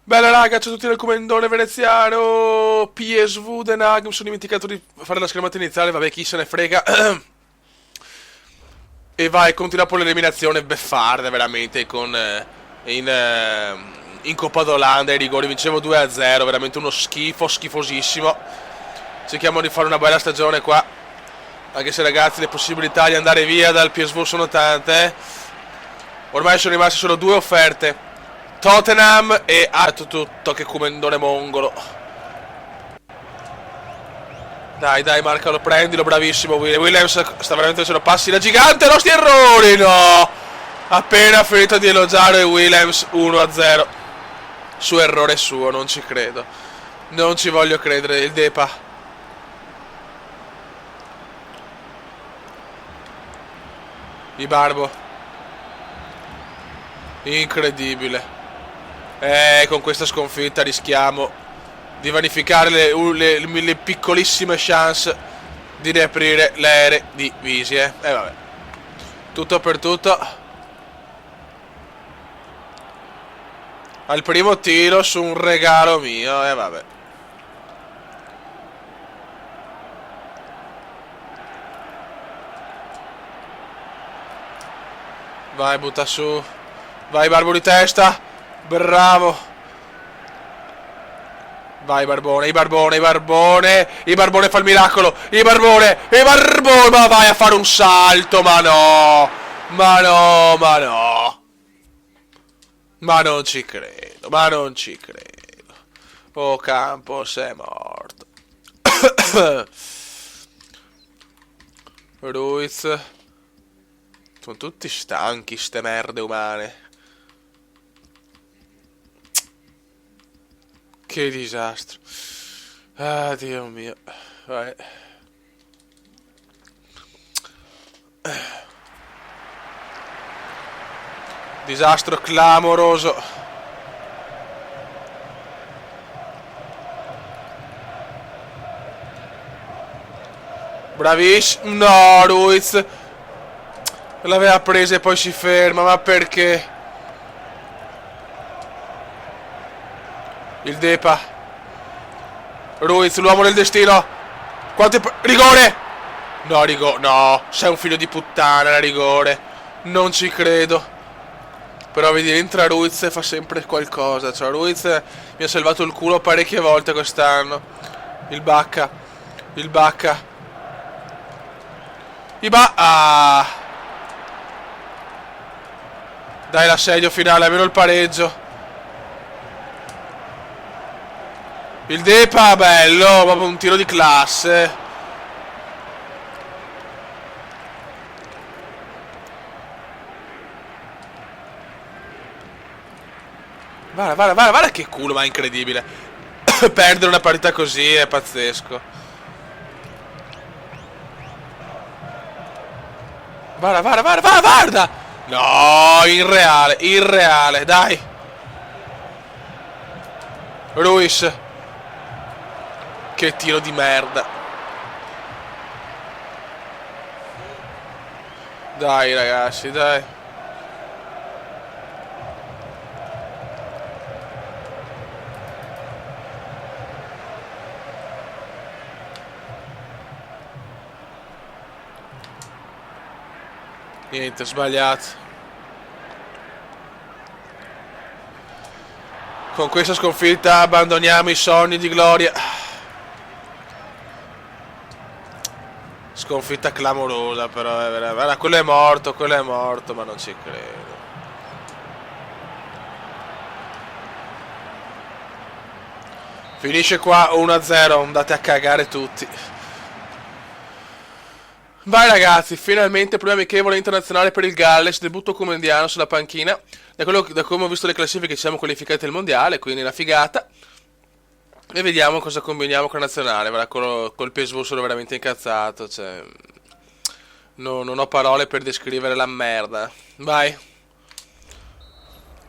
Bella raga, ciao a tutti nel comendone veneziano. PSV Den Haag, mi sono dimenticato di fare la schermata iniziale, vabbè chi se ne frega. E vai, continua poi l'eliminazione beffarda veramente in Coppa d'Olanda i rigori, vincevo 2-0, veramente uno schifo, schifosissimo. Cerchiamo di fare una bella stagione qua, anche se ragazzi le possibilità di andare via dal PSV sono tante. Ormai sono rimaste solo due offerte, Tottenham e tutto che comendone mongolo. Dai, dai, marcalo, prendilo, bravissimo Williams sta veramente facendo passi da gigante, nostri errori, no! Appena finito di elogiare Williams 1-0. Su errore suo, non ci credo. Non ci voglio credere, il Depa. Ibarbo. Incredibile. Con questa sconfitta rischiamo di vanificare le piccolissime chance di riaprire le aree di Visie. Vabbè. Tutto per tutto. Al primo tiro su un regalo mio. Vabbè. Vai, butta su. Vai, Barbo di testa. Bravo. Vai Barbone, Barbone fa il miracolo, Barbone, ma vai a fare un salto, ma no, ma no, ma no. Ma non ci credo, ma non ci credo. Oh Campo, sei morto. Ruiz. Sono tutti stanchi, ste merde umane. Che disastro. Ah, Dio mio. Vai. Disastro clamoroso. Bravissimo. No, Ruiz. L'aveva presa e poi si ferma. Ma perché? Il Depa. Ruiz, l'uomo del destino. Rigore! No, no, sei un figlio di puttana, rigore. Non ci credo. Però vedi, entra Ruiz e fa sempre qualcosa. Cioè, Ruiz mi ha salvato il culo parecchie volte quest'anno. Il Bacca. Ah. Dai, l'assedio finale, almeno il pareggio. Il Depa, bello, proprio un tiro di classe. Guarda che culo, ma è incredibile. Perdere una partita così è pazzesco. Guarda! No, irreale, dai. Ruiz. Che tiro di merda. Dai ragazzi, dai. Niente, sbagliato. Con questa sconfitta abbandoniamo i sogni di gloria. Sconfitta clamorosa però, guarda, quello è morto, ma non ci credo. Finisce qua 1-0, andate a cagare tutti. Vai ragazzi, finalmente prima amichevole internazionale per il Galles, debutto comendiano sulla panchina. Da come ho visto le classifiche ci siamo qualificati al mondiale, quindi una figata. E vediamo cosa combiniamo con la nazionale. Col PSV sono veramente incazzato. Cioè, non ho parole per descrivere la merda. Vai.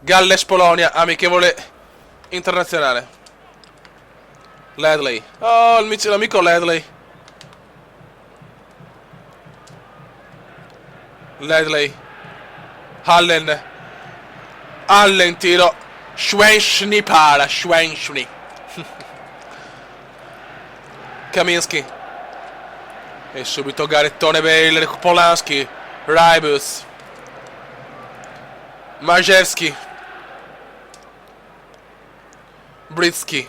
Galles-Polonia, amichevole internazionale. Ledley. Oh, l'amico Ledley. Ledley. Allen tiro. Schwenschni para, Schwenschni. Kaminski. E subito Garettone Bale, Polanski, Rybus, Majerski, Britsky.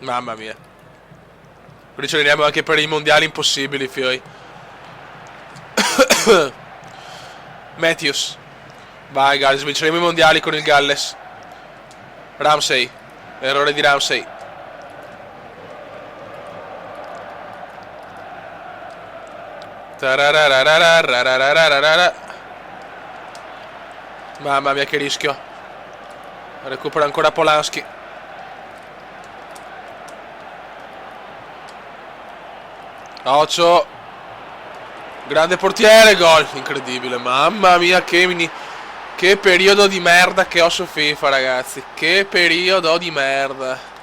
Mamma mia. Ricerchiamo anche per i mondiali impossibili, fioi. Matthews. Vai Galles, vinceremo i mondiali con il Galles. Ramsey. Errore di Ramsey. Mamma mia che rischio. Recupera ancora Polanski. Occhio. Grande portiere, gol. Incredibile. Mamma mia che periodo di merda che ho su FIFA, ragazzi. Che periodo di merda.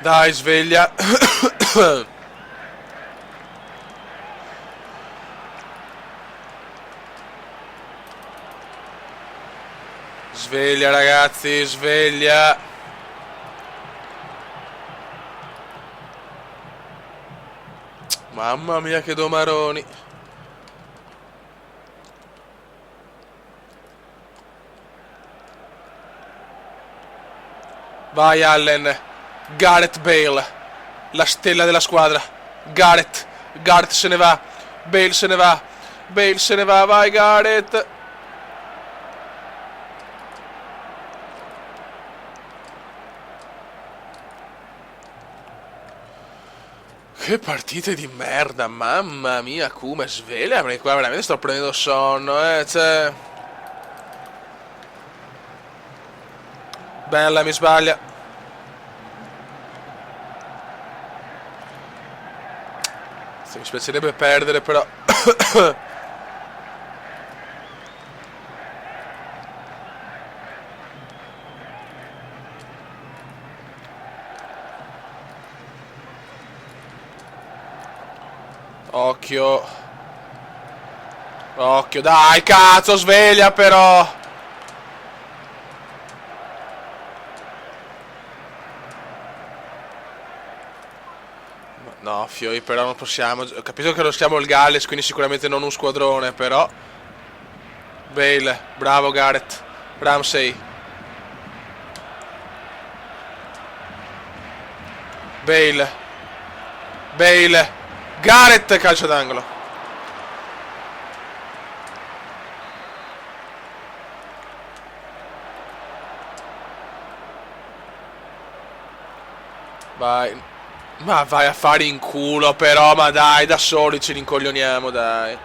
Dai, sveglia. Sveglia, ragazzi, sveglia. Mamma mia che domaroni. Vai Allen. Gareth Bale, la stella della squadra. Gareth se ne va. Bale se ne va. Bale se ne va, vai Gareth. Che partite di merda, mamma mia, come sveglia, perché qua veramente sto prendendo sonno, cioè. Bella, mi sbaglia. Mi spiacerebbe perdere, però. Occhio. Occhio, dai, cazzo, sveglia però. No, fioi, però non possiamo. Ho capito che lo siamo il Galles, quindi sicuramente non un squadrone, però. Bale, bravo Gareth. Ramsey. Bale. Gareth, calcio d'angolo. Vai. Ma vai a fare in culo però, ma dai, da soli ci rincoglioniamo, dai.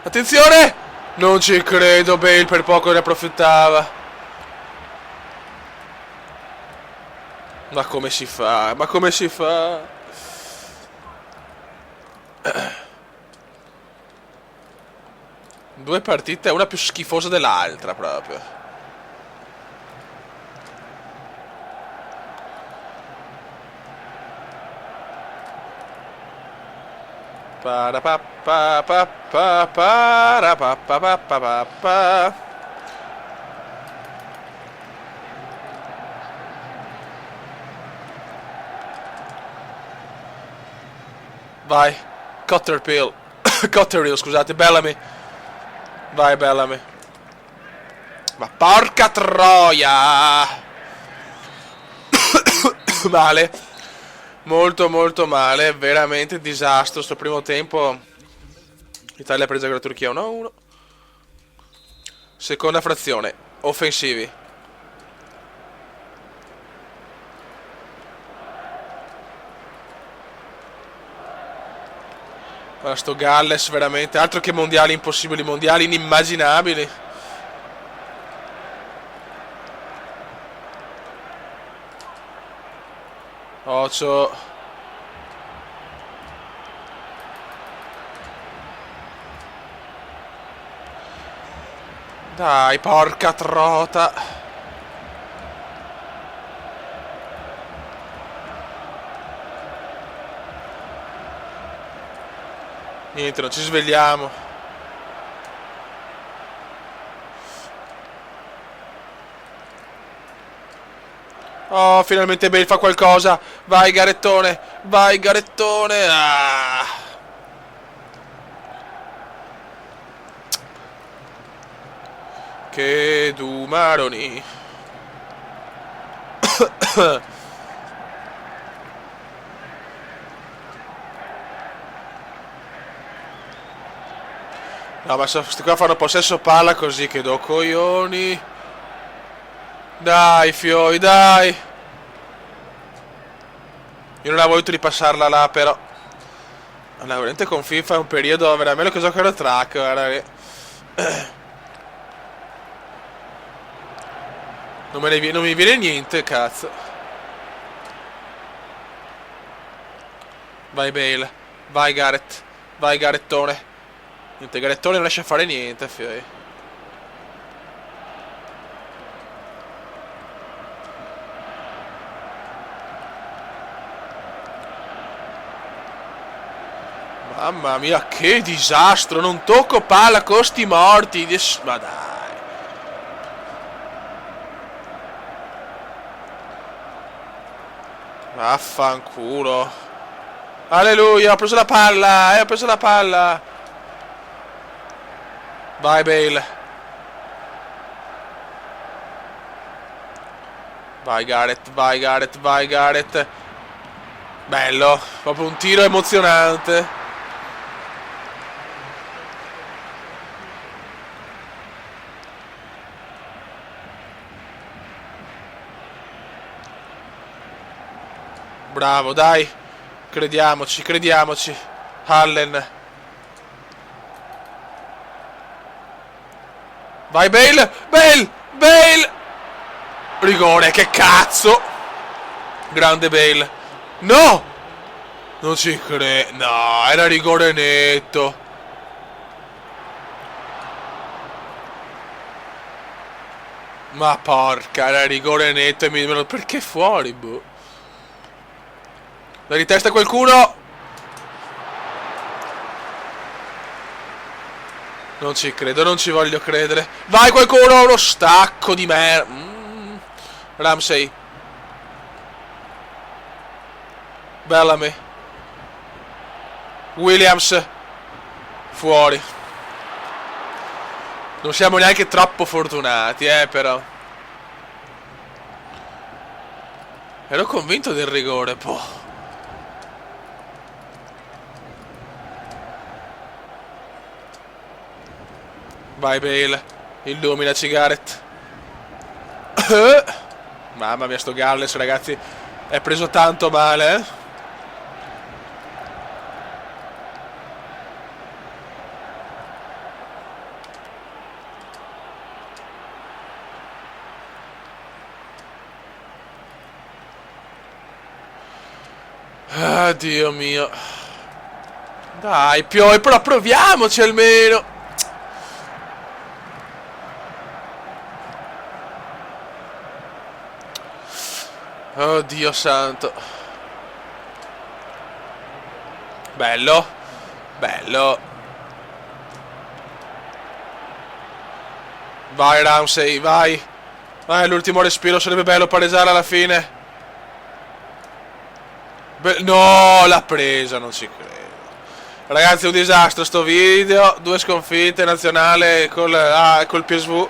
Attenzione! Non ci credo, Bale per poco ne approfittava. Ma come si fa? Ma come si fa? Due partite, una più schifosa dell'altra proprio. Vai, Cotterill, scusate, Bellamy. Vai Bellamy. Ma porca troia. Male. Molto molto male, veramente disastro. Sto primo tempo Italia ha preso con la Turchia 1-1. Seconda frazione, offensivi. Ma sto Galles veramente, altro che mondiali impossibili, mondiali inimmaginabili. Occhio. Dai, porca trota. Niente, non ci svegliamo. Oh, finalmente Bale fa qualcosa. Vai Garettone, vai Garettone. Ah. Che Dumaroni. No, ma questi qua fanno possesso palla così che do coglioni. Dai, fioi, dai. Io non avevo voluto di passarla là, però. Allora, veramente con FIFA è un periodo veramente che giocare track, guarda che... Non mi viene niente, cazzo. Vai Bale. Vai Gareth. Vai Garettone. Niente, Garettone non riesce a fare niente, fioi. Mamma mia, che disastro. Non tocco palla con sti morti. Ma dai. Vaffanculo. Alleluia, ho preso la palla. Ho preso la palla. Vai Bale. Vai Gareth, vai Gareth, vai Gareth. Bello, proprio un tiro emozionante. Bravo, dai. Crediamoci, crediamoci. Allen. Vai Bale, Bale, Bale. Rigore, che cazzo. Grande Bale. No. Non ci credo. No, era rigore netto. Ma porca, era rigore netto e perché fuori, boh. La ritesta qualcuno. Non ci credo, non ci voglio credere. Vai qualcuno, uno stacco di merda. Ramsey. Bellamy. Williams. Fuori. Non siamo neanche troppo fortunati, però. Ero convinto del rigore, boh. Vai Bale, illuminaci Gareth. Mamma mia, sto Galles, ragazzi, è preso tanto male, Ah, Dio mio. Dai, Pioi, però proviamoci almeno. Oh Dio santo. Bello. Bello. Vai Ramsey, vai. L'ultimo respiro, sarebbe bello pareggiare alla fine. No, l'ha presa, non ci credo. Ragazzi, è un disastro sto video. 2 sconfitte, nazionale col PSV.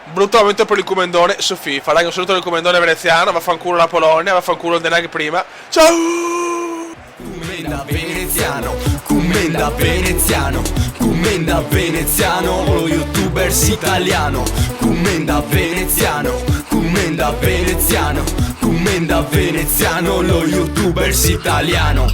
Brutto momento per il Comendone su FIFA. Raga, un saluto del Comendone veneziano. Vaffanculo la Polonia, vaffanculo il Den Haag prima. Ciao! Commenda veneziano, commenda veneziano, commenda veneziano, lo youtubers italiano. Commenda veneziano, commenda veneziano, commenda veneziano, lo youtubers italiano.